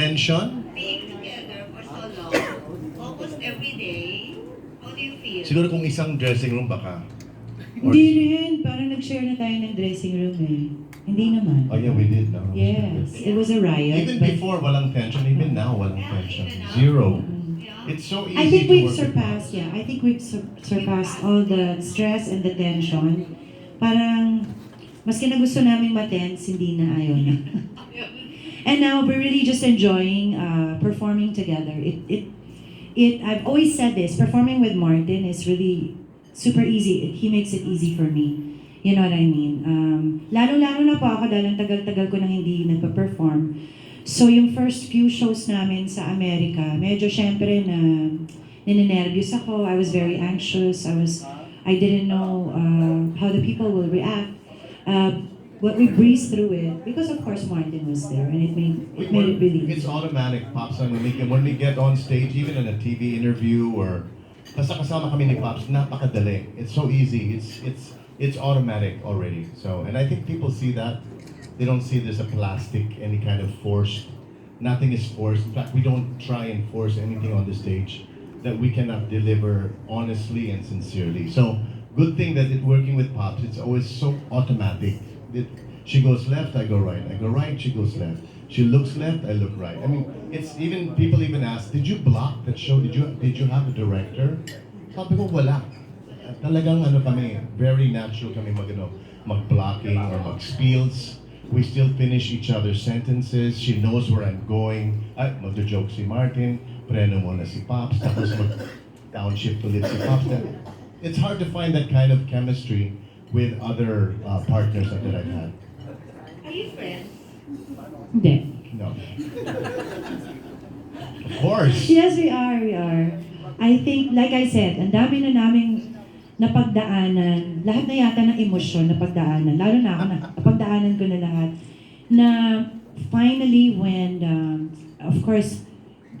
tension? Being together for so long, almost every day, how do you feel? Siguro kung isang dressing room baka. Hindi rin. Parang nag-share na tayo ng dressing room eh. Hindi naman. Oh yeah, we did. No? Yes, it was a riot. Even but before, walang tension. Even now, walang tension. Zero. Yeah. It's so easy I think to we've work with surpassed, yeah. I think we've surpassed all the stress and the tension. Parang, maski na gusto namin matense, hindi na ayaw na. And now we're really just enjoying performing together. I've always said this, performing with Martin is really super easy. He makes it easy for me. You know what I mean? Lalo-lalo na po ako dahil ang tagal-tagal ko nang hindi nagpa-perform. So yung first few shows namin sa Amerika, medyo syempre na ninenervyos ako. I was very anxious. I didn't know how the people will react. But we breezed through it because of course Martin was there and it made it really It's easy. automatic, Pops. When we get on stage, even in a TV interview or basta kasama kami ni Pops, napakadali. It's so easy. It's automatic already. So, and I think people see that. They don't see there's a plastic, any kind of forced. Nothing is forced. In fact, we don't try and force anything on the stage that we cannot deliver honestly and sincerely. So, good thing that it working with Pops. It's always so automatic. She goes left, I go right. I go right, she goes left. She looks left, I look right. I mean, it's even people even ask, did you block that show? Did you have a director? Sabi ko wala. Talagang ano kami, very natural kami mag-blocking or mag-spiels. We still finish each other's sentences. She knows where I'm going. Ay, mag-joke si Martin. Preno muna si Pops. Tapos mag-downshift ulit si Pops. It's hard to find that kind of chemistry with other partners that I've had. Are you friends? Hindi. No. Of course. Yes, we are. I think, like I said, ang dami na naming napagdaanan, lahat na yata ng emosyon napagdaanan, lalo na ako napagdaanan ko na lahat, na finally when, of course,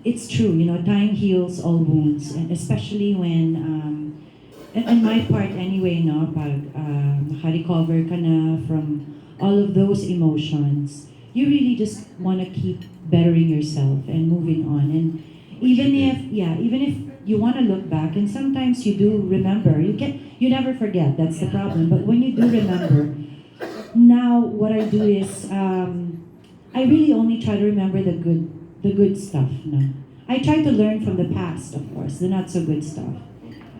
it's true, you know, time heals all wounds, and especially when, and my part anyway, no, pag naka-recover ka na from all of those emotions, you really just want to keep bettering yourself and moving on. And even if you want to look back, and sometimes you do remember, you never forget, that's the problem. But when you do remember, now what I do is, I really only try to remember the good stuff. No? I try to learn from the past, of course, the not so good stuff.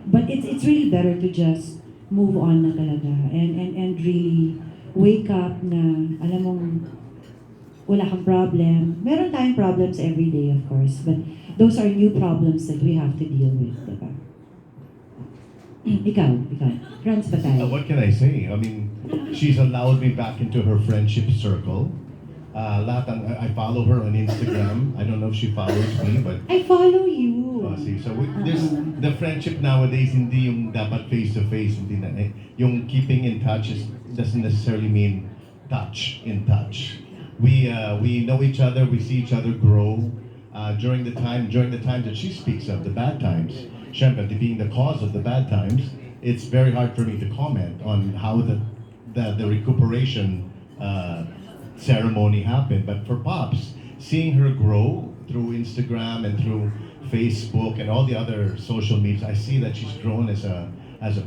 But it's really better to just move on na talaga and really wake up na alam mong wala kang problem. Meron tayong problems every day, of course, but those are new problems that we have to deal with, diba? Ikaw. Friends ba tayo? What can I say? I mean, she's allowed me back into her friendship circle. I follow her on Instagram. I don't know if she follows me, but I follow you. see, so there's the friendship nowadays. Hindi yung dapat face to face. Hindi na yung keeping in touch doesn't necessarily mean in touch. We know each other. We see each other grow during the time that she speaks of the bad times. Syempre, being the cause of the bad times, it's very hard for me to comment on how the recuperation ceremony happened. But for Pops, seeing her grow through Instagram and through Facebook and all the other social media, I see that she's grown as a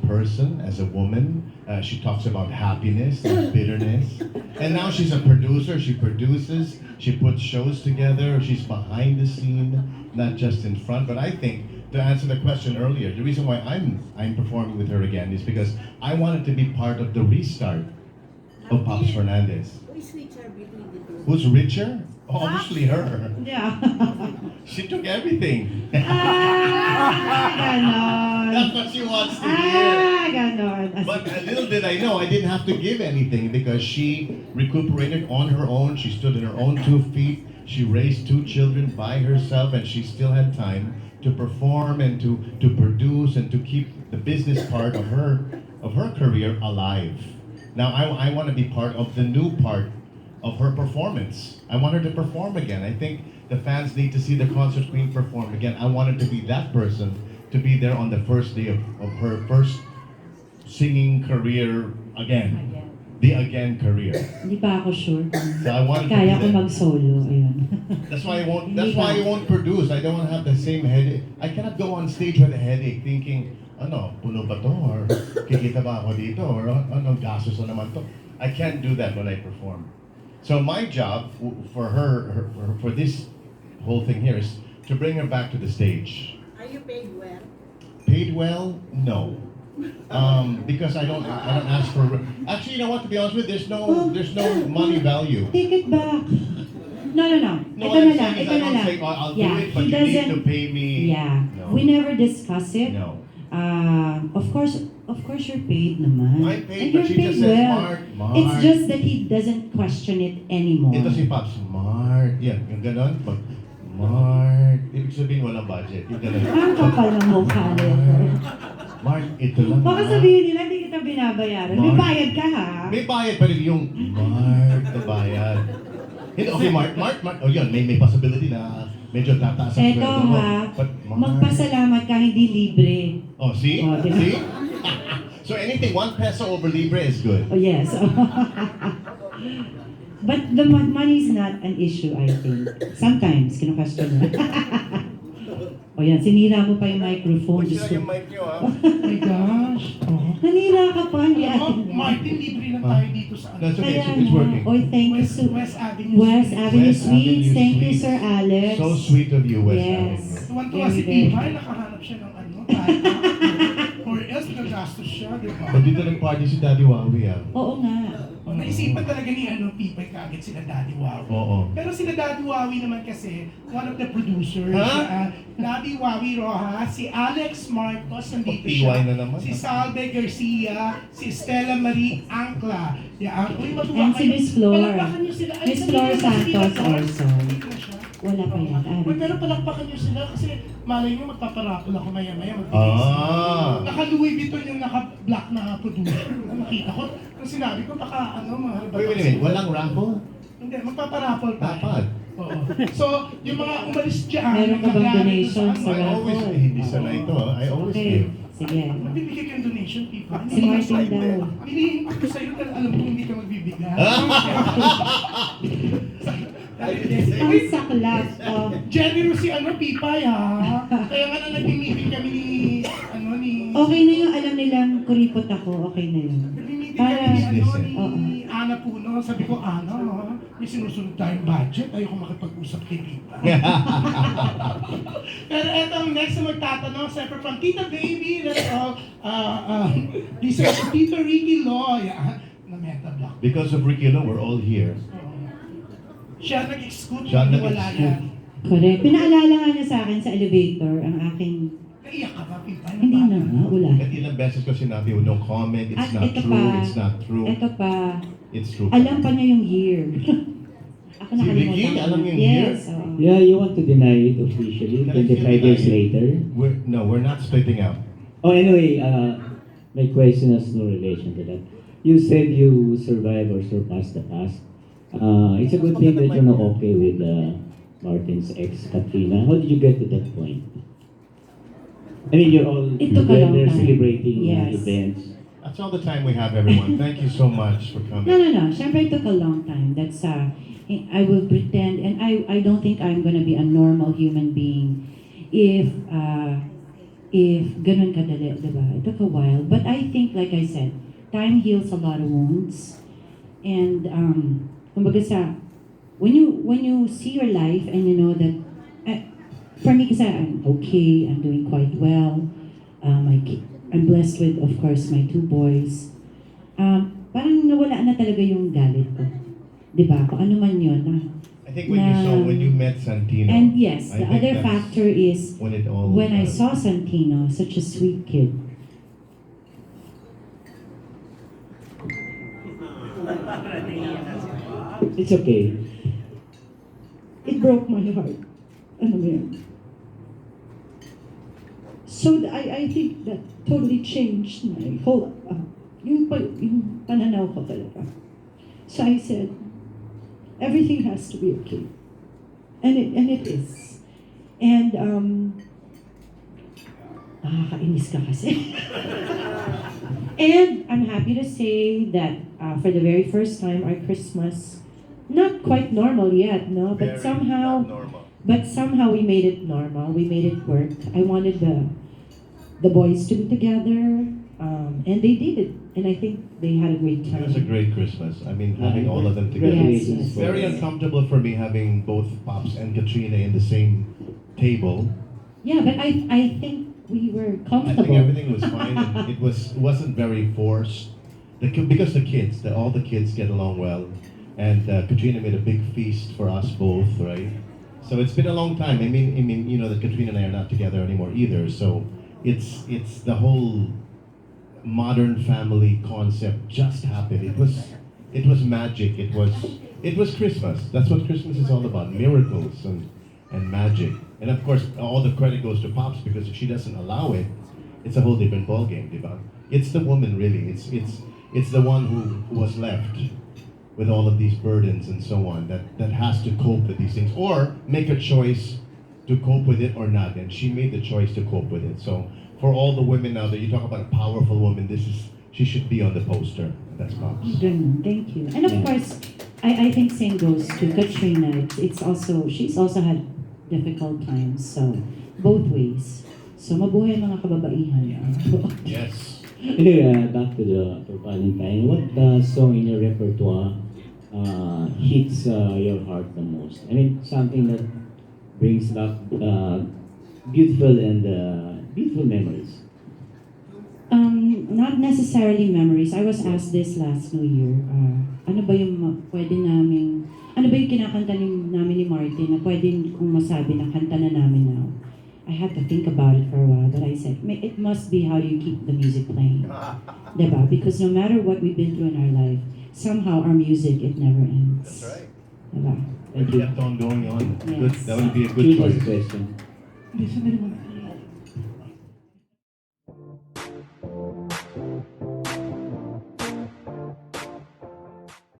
person, as a woman. She talks about happiness and bitterness. And now she's a producer. She produces. She puts shows together. She's behind the scene, not just in front. But I think, to answer the question earlier, the reason why I'm performing with her again is because I wanted to be part of the restart of Pops Fernandez. Who's richer? Oh, obviously her. Yeah. She took everything. Ganon. That's what she wants to hear. Ganon. But little did I know, I didn't have to give anything because she recuperated on her own. She stood on her own 2 feet. She raised 2 children by herself, and she still had time to perform and to produce and to keep the business part of her career alive. Now I want to be part of the new part of her performance. I want her to perform again. I think the fans need to see the concert queen perform again. I want her to be that person, to be there on the first day of her first singing career again. the again career. Hindi pa ako sure kung So I wanted to kaya ko be there. mag-solo. Ayun. That's why I won't produce. I don't want to have the same headache. I cannot go on stage with a headache thinking, ano, puno ba to? Or kikita ba ako dito? Or ano, gastos na naman to? I can't do that when I perform. So my job for for this whole thing here is to bring her back to the stage. Are you paid well? Paid well? No. Because I don't ask for. Actually, you know what? To be honest with you, there's no money value. Take it back. No. No, Ito what na I'm lang, saying is ito I na don't lang. say, oh, I'll Yeah, do it, but he you need to doesn't- pay me. Yeah. No. We never discuss it. No. Of course you're paid naman. I'm paid, And but you're she just paid says, well. Mark. It's just that he doesn't question it anymore. Ito si Pops, Mark. Yan, yung ganon. Pag, Mark. Ibig sabihin walang budget. Yung ganon. Ang kapal ng mukha nito. Mark, ito lang. Baka ha? sabihin nila, hindi kita binabayaran. May Mark. bayad ka ha? May bayad pa rin yung Mark na bayad. Hindi, okay, Mark. Oh, yun, may possibility na medyo tataas ang Eto sweldo mo. ha, But, Mark. magpasalamat ka, hindi libre. Oh, see? Oh, diba? See? So anything 1 peso over libre is good. Oh yes. But the money is not an issue, I think. Sometimes, kinu-question mo. O yan, sinira mo pa yung microphone. Huwag Diyos sila yung ko. mic nyo, ha? Oh my gosh. Oh. Nanira ka pa, hindi Oh, Martin, libre na tayo dito sa ano. That's okay, Kaya it's working. Oy, thank you so West Avenue. West Avenue West Suites. Avenue Thank you, Suites. Sir Alex. So sweet of you, West Yes. Avenue. Tuwan-tuwa si Very, very. Pipay, nakahanap siya ng ano, tayo. Or else, nagastos siya, di ba? Pag dito nag-party si Daddy Wawi, ah. Oo nga. Oh, naisipan talaga ni Pipay kaagad sila Daddy Wawi. Oo. Pero sila Daddy Wawi naman kasi, one of the producers, Ha? Daddy Wawi Rojas, si Alex Marcos, nandito PY siya. na naman. Si Salve Garcia, si Stella Marie Ancla. Yan. Uy, matuwa And si kayo. Miss Flor. Palakpakan niyo sila. Ay, Miss nandito Flor na si Santos Flor. also. Nandito na siya. Wala pa yan. Uy, pero palakpakan niyo sila kasi malay niyo magpaparapol ako maya-maya. Ah. Naka-Louis Vuitton yung naka-black na producer. Nakita ko. Nung sinabi ko, baka mahal ba? Wait a minute, walang raffle? Hindi, magpaparapol tayo. Dapat. Oo. So, yung mga umalis dyan, Meron ka bang naglagay donation doon sa I always, raffle? hindi sanay ito, ah. I always Okay. give. Sige. Magbibigay kang donation, Pipa. Si Martin daw. Piliin ko sa'yo dahil alam ko hindi ka magbibigay. Ang saklap. Oh. Generous si Pipay ha. Kaya nga na nag-meeting kami ni Okay na yung alam nilang kuripot ako. Okay na yun. nag-meeting Para- kami Oo. ni Ana Puno. Sabi ko, Ana, may sinusunod tayong budget. Ayoko makipag-usap kay Pipa. Pero eto ang next na magtatanong, separate from Tita Baby, that's all, this is Tita Ricky Loy, na Meta Block. Because of Ricky Lo, we're all here. Siya nag-scoop, Siya hindi wala nag-scoop. yan. Correct. Pinaalala nga niya sa akin sa elevator ang aking... Naiyak ka ba, Pipa? Hindi na nga, wala. At ilang beses ko sinabi, no comment, it's At not ito true, pa. it's not true. Ito pa. It's true. Alam pa niya yung year. Ako Si Ricky, nakalimutan. alam yung yes, year? oo. Yeah, you want to deny it officially, Can I 25 years deny it? later? We're not splitting up. Oh, anyway, my question has no relation to that. You said you survived or surpassed the past. It's a good thing that you're not okay with Martin's ex, Katrina. How did you get to that point? I mean, you're all It took a long together time. celebrating Yes. events. That's all the time we have, everyone. Thank you so much for coming. No. Siyempre, it took a long time. That's, I will pretend, and I don't think I'm gonna be a normal human being if ganun kadali, diba? It took a while. But I think, like I said, time heals a lot of wounds. And, kumbaga when you see your life and you know that, for me kasi I'm okay, I'm doing quite well. I'm blessed with, of course, my 2 boys. Parang nawala na talaga yung galit ko. Diba? Kung ano man yun. I think when you met Santino. And yes, I the think other that's factor is when it all. when I saw Santino, such a sweet kid. It's okay. It broke my heart. Ano mo yun? So I think that totally changed my whole, yung pananaw ko talaga. So I said, everything has to be okay. And it is. And, nakakainis ka kasi. And I'm happy to say that for the very first time, our Christmas, not quite normal yet, no, but Very somehow, not normal. we made it normal. We made it work. I wanted the boys to be together, and they did it, and I think they had a great time. It was a great Christmas. I mean, having Yeah. all of them together. Yes, Congratulations yes. for Very that. uncomfortable for me having both Pops and Katrina in the same table. Yeah, but I think we were I comfortable. think everything was fine, and it wasn't very forced. Because all the kids get along well, and Katrina made a big feast for us both, right? So it's been a long time. I mean, you know that Katrina and I are not together anymore either. So it's the whole modern family concept just happened. It was magic. It was Christmas. That's what Christmas is all about: miracles and magic. And of course, all the credit goes to Pops, because if she doesn't allow it, it's a whole different ballgame, diba? It's the woman really. It's the one who was left with all of these burdens and so on that has to cope with these things or make a choice to cope with it or not. And she made the choice to cope with it. So for all the women out there, you talk about a powerful woman. She should be on the poster. That's Pops. Ganun, thank you. And of Yeah. course, I think same goes to Katrina. She's also had difficult times, so both ways. So mabuhay mga kababaihan. Yes. Anyway, back to Valentine. What song in your repertoire hits your heart the most? I mean, something that brings back beautiful memories. Not necessarily memories. I was asked this last New Year. Ano ba yung ano ba yung kinakanta namin ni Martin na pwede kong masabi na kanta na namin now? I had to think about it for a while, but I said, it must be how do you keep the music playing. Diba? Because no matter what we've been through in our life, somehow our music, it never ends. That's right. Diba? It kept on going on. Good. Yes. That would be a good Choose a choice. question. Hindi, sandali muna.